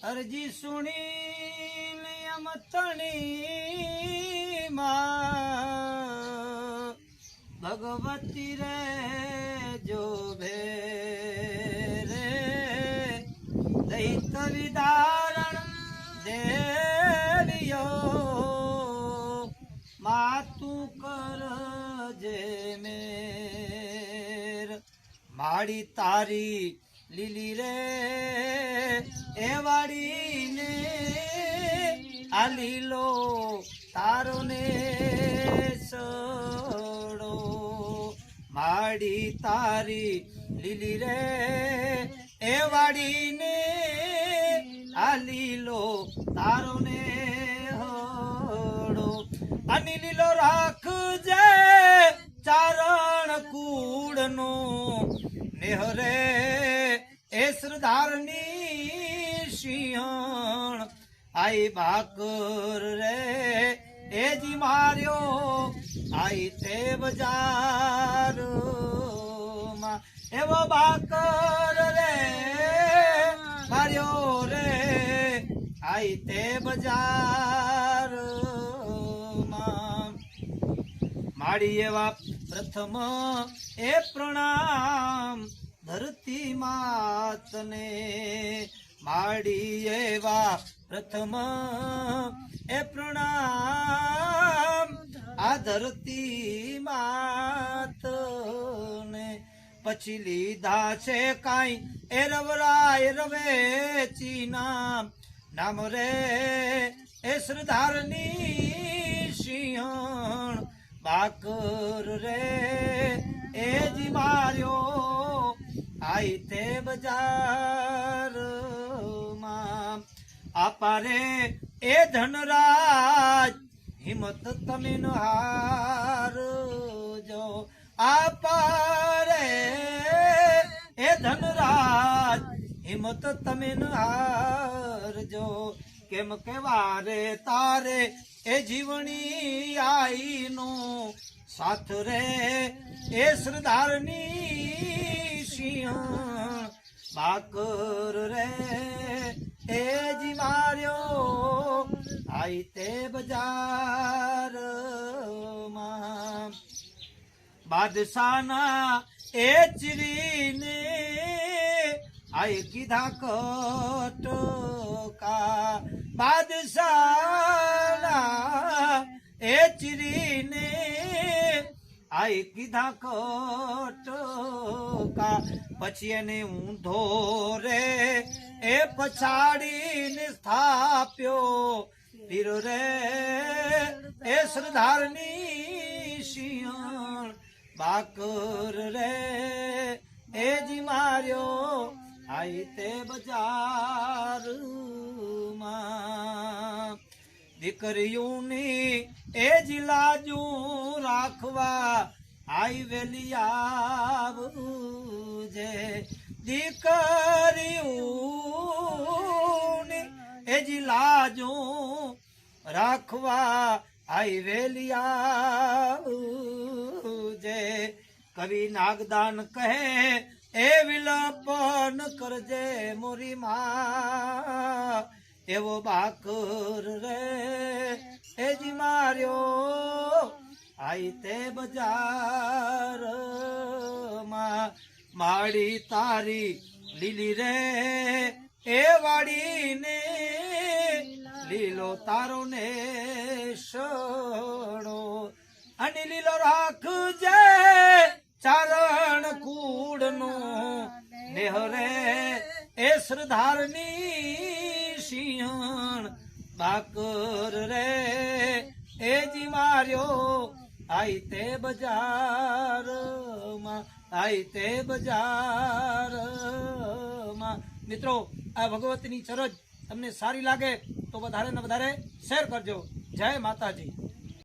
અરજી સુણી અમતણી માં ભગવતી રે જો ભેરે દૈત વિદારણ દેલિયો માતું કર જે મેર માડી તારી લીલી રે એ વાડીને આ લીલો તારો ને સડો માડી તારી લીલી રે એ વાડીને આ લીલો તારો ને હડો અને લીલો રાખજે ચારણ કૂડનો નેહરે એ શ્રદ્ધારની સિંહણ આઈ બાકર રે એ જી માર્યો આઈ તે બજાર માં એવો બાકર રે માર્યો રે આઈ તે બજાર માં માડી એવા પ્રથમ એ પ્રણામ ધરતી માતને માડી એવા પ્રથમ એ પ્રણામ આ ધરતી માતને પછી લીધા છે કાંઈ એ રવરાય રવેચી નામ રે એ શ્રદ્ધારની સિંહણ બાકર રે એ જી માર્યો આઈ તે બજાર માં આપારે એ ધનરાજ હિંમત તમે ન હારજો આપારે એ ધનરાજ હિંમત તમે ન હારજો કેમ કે વારે તારે એ જીવણી આઈ નો સાથ રે એ શ્રદ્ધારની સિંહણ બાકર રે એ જી માર્યો આઈ તે બજાર માં બાદશાહના એ ચીરીને આઈ કીધા કટકા બાદશાહના એ ચીરીને આઈ કીધા કટકા પછી એને ઊંધો રે એ પછાડીને સ્થાપ્યો પીર રે એ શ્રદ્ધારની સિંહણ બાકર રે એ જી માર્યો આઈ તે બજાર માં દીકરીઓની એ જી લાજુ રાખવા આઈ વેલી આવજે દીકરીઓની એ જી લાજુ રાખવા આઈ વેલી આવજે કવિ નાગદાન કહે એ વિલપન કરજે મોરી માં એવો બાકર રે એ જી માર્યો આઈ તે બજાર માં માડી તારી લીલી રે એ વાડીને લીલો તારો ને સડો અને લીલો રાખજે ચારણ કૂડનો નેહરે એ શ્રદ્ધારની સિંહણ બાકર રે એ જી માર્યો આઈ તે બજાર માં આઈ તે બજાર માં મિત્રો આ ભગવતીની ચરજ તમને સારી લાગે તો વધારે ને વધારે શેર કરજો જય માતાજી।